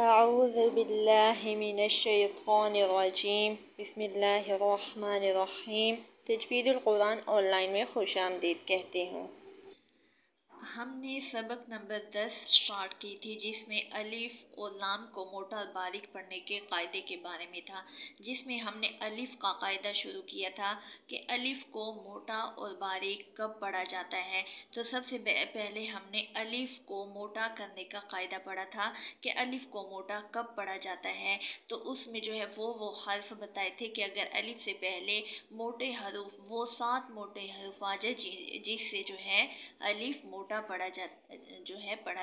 أعوذ بالله من الشیطان الرجیم بسم اللہ الرحمن الرحیم تجوید القرآن آن لائن میں خوش آمدید کہتی ہوں۔ ہم نے سبق نمبر 10 سٹارٹ کی تھی، جس میں الف اور لام کو موٹا اور باریک پڑھنے کے قاعدے کے بارے میں تھا، جس میں ہم نے الف کا قاعدہ شروع کیا تھا کہ الف کو موٹا اور باریک کب پڑھا جاتا ہے۔ تو سب سے پہلے ہم نے الف کو موٹا کرنے کا قاعدہ پڑھا تھا کہ الف کو موٹا کب پڑھا جاتا ہے۔ تو اس میں جو ہے وہ حرف بتائے تھے کہ اگر الف سے پہلے موٹے حروف وہ 7 موٹے حروف آ جائے جس سے جو ہے الف موٹا پڑھا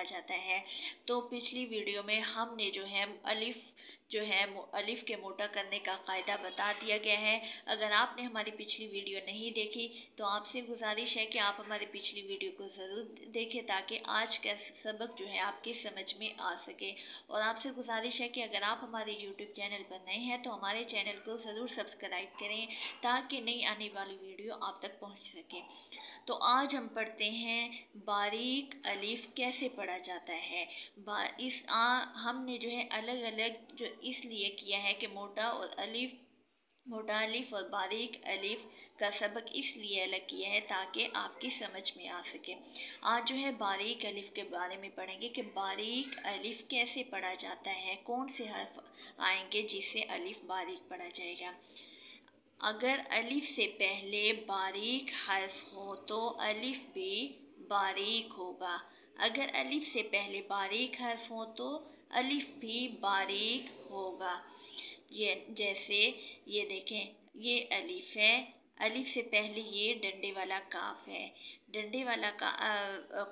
جاتا ہے۔ تو پچھلی ویڈیو میں ہم نے جو ہے الف کے موٹا کرنے کا قاعدہ بتا دیا گیا ہے۔ اگر آپ نے ہماری پچھلی ویڈیو نہیں دیکھی تو آپ سے گزارش ہے کہ آپ ہماری پچھلی ویڈیو کو ضرور دیکھیں تاکہ آج کا سبق جو ہے آپ کی سمجھ میں آ سکے، اور آپ سے گزارش ہے کہ اگر آپ ہمارے یوٹیوب چینل پر نئے ہیں تو ہمارے چینل کو ضرور سبسکرائب کریں تاکہ نئی آنے والی ویڈیو آپ تک پہنچ سکے۔ تو آج ہم پڑھتے ہیں باریک الف کیسے پڑھا جاتا ہے۔ ہم نے جو ہے الگ الگ جو اس لیے کیا ہے کہ موٹا الف اور باریک الف کا سبق اس لیے الگ کیا ہے تاکہ آپ کی سمجھ میں آ سکے۔ آج جو ہے باریک الف کے بارے میں پڑھیں گے کہ باریک الف کیسے پڑھا جاتا ہے، کون سے حرف آئیں گے جس سے الف باریک پڑھا جائے گا۔ اگر الف سے پہلے باریک حرف ہو تو الف بھی باریک ہوگا، اگر الف سے پہلے باریک حرف ہو تو الف بھی باریک ہوگا۔ جیسے یہ دیکھیں، یہ الف ہے، الف سے پہلے یہ ڈنڈے والا کاف ہے، ڈنڈے والا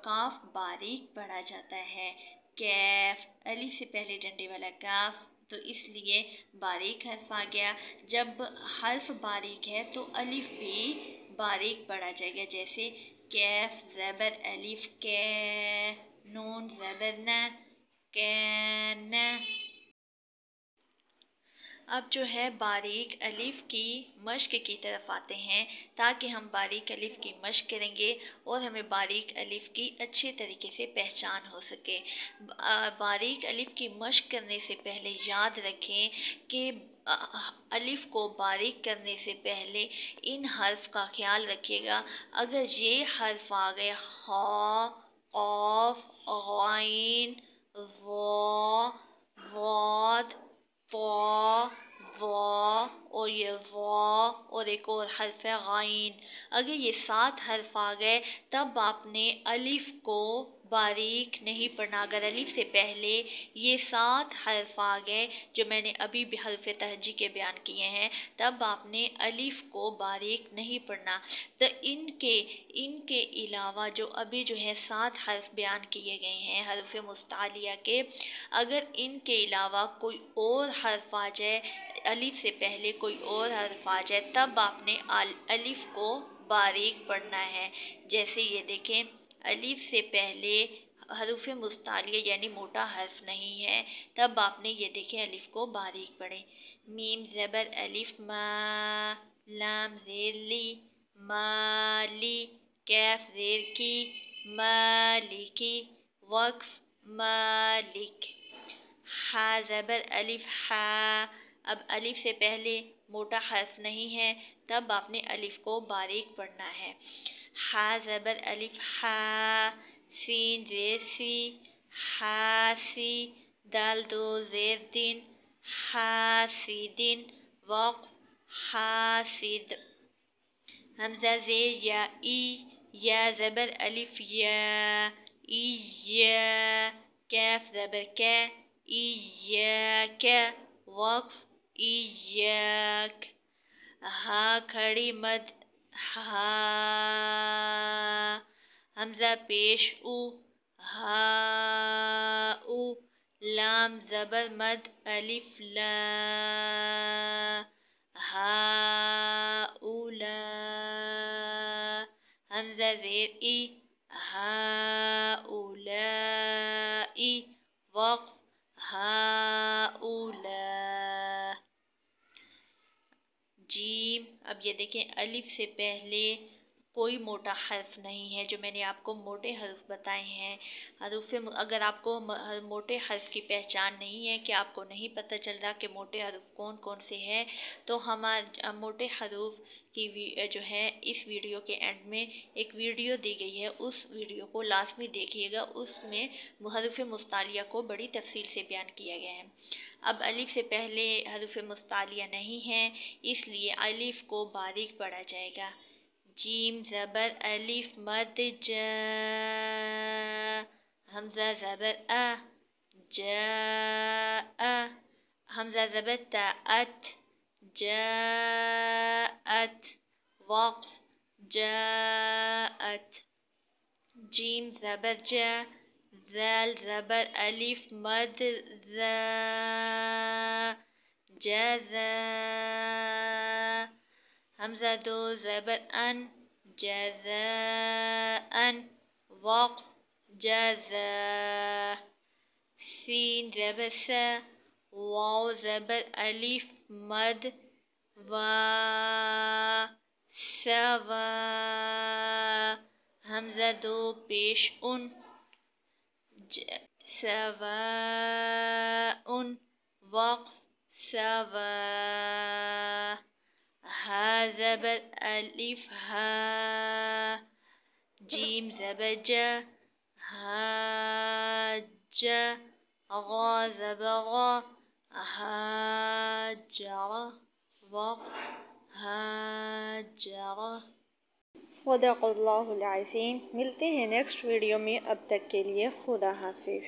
کاف باریک پڑھا جاتا ہے۔ کیف، الف سے پہلے ڈنڈے والا کاف تو اس لیے باریک حرف آ گیا۔ جب حرف باریک ہے تو الف بھی باریک پڑھا جائے گا، جیسے کیف زبر الف کے، نون زبر نہ کین۔ اب جو ہے باریک الف کی مشق کی طرف آتے ہیں تاکہ ہم باریک الف کی مشق کریں گے اور ہمیں باریک الف کی اچھے طریقے سے پہچان ہو سکے۔ باریک الف کی مشق کرنے سے پہلے یاد رکھیں کہ الف کو باریک کرنے سے پہلے ان حرف کا خیال رکھیے گا۔ اگر یہ حرف آ گئے خا، قاف، غین، ظا، ضاد، طا، ظا اور یہ ظا اور ایک اور حرف ہے غین، اگر یہ 7 حرف آ گئے تب آپ نے الف کو باریک نہیں پڑھنا۔ اگر الف سے پہلے یہ 7 حرف آ گئے جو میں نے ابھی بھی حرف تہجی کے بیان کیے ہیں تب آپ نے الف کو باریک نہیں پڑھنا۔ تو ان کے علاوہ جو ابھی جو ہے 7 حرف بیان کیے گئے ہیں حروف مستعلیہ کے، اگر ان کے علاوہ کوئی اور حرف آ جائے، الف سے پہلے کوئی اور حرف آ جائے تب آپ نے الف کو باریک پڑھنا ہے۔ جیسے یہ دیکھیں، الف سے پہلے حروف مستعلیہ یعنی موٹا حرف نہیں ہے تب آپ نے یہ دیکھیں الف کو باریک پڑھیں۔ میم زبر الف ما، لام زیر لی مالی، کیف زیر کی مالکی، وقف مالک۔ ہا زبر الف ہا، اب الف سے پہلے موٹا حرف نہیں ہے تب آپ نے الف کو باریک پڑھنا ہے۔ ہا زبر الف ہا، سین زیر سی حاسی، دال دو زیر دن حاسدن، وقف حاسد۔ حمزہ زیر یا ای، یا زبر الف یا، یا، کیف زبر کے ایاک، وقف ایاک۔ ہا کھڑی مد ہا، حمزہ پیش او ہا او، لام زبر مد الف لا، ہا اولا۔ حمزہ زیر ای ہا اولائی، وقف ہا اولا۔ جیم، اب یہ دیکھیں الف سے پہلے کوئی موٹا حرف نہیں ہے، جو میں نے آپ کو موٹے حرف بتائے ہیں اگر آپ کو موٹے حرف کی پہچان نہیں ہے، کہ آپ کو نہیں پتہ چل رہا کہ موٹے حرف کون کون سے ہیں، تو ہمارے موٹے حروف کی جو ہے اس ویڈیو کے اینڈ میں ایک ویڈیو دی گئی ہے، اس ویڈیو کو لازمی دیکھیے گا، اس میں حروف مستعلیہ کو بڑی تفصیل سے بیان کیا گیا ہے۔ اب الف سے پہلے حروف مستعلیہ نہیں ہیں، اس لیے الف کو باریک پڑھا جائے گا۔ جیم زبر الف مد ج، حمزہ زبر ا، جاء، حمزہ زبر تا ات، جاءت، وقف جاءت۔ جیم زبر جا، ذال زبر الف مد ذا، جزا، حمزہ دو زبر ان، جزاء، وقف جزا۔ سین زبر سا، واو زبر الف مد وا، سوا، حمزہ دو پیش ان، سواء، وقف سوا۔ ہا زبر الف ہا، جیم زبر جا، حاج، غا زبر غا، حاجر، وقف حاجر۔ صدق اللہ العظیم۔ ملتے ہیں نیکسٹ ویڈیو میں، اب تک کے لیے خدا حافظ۔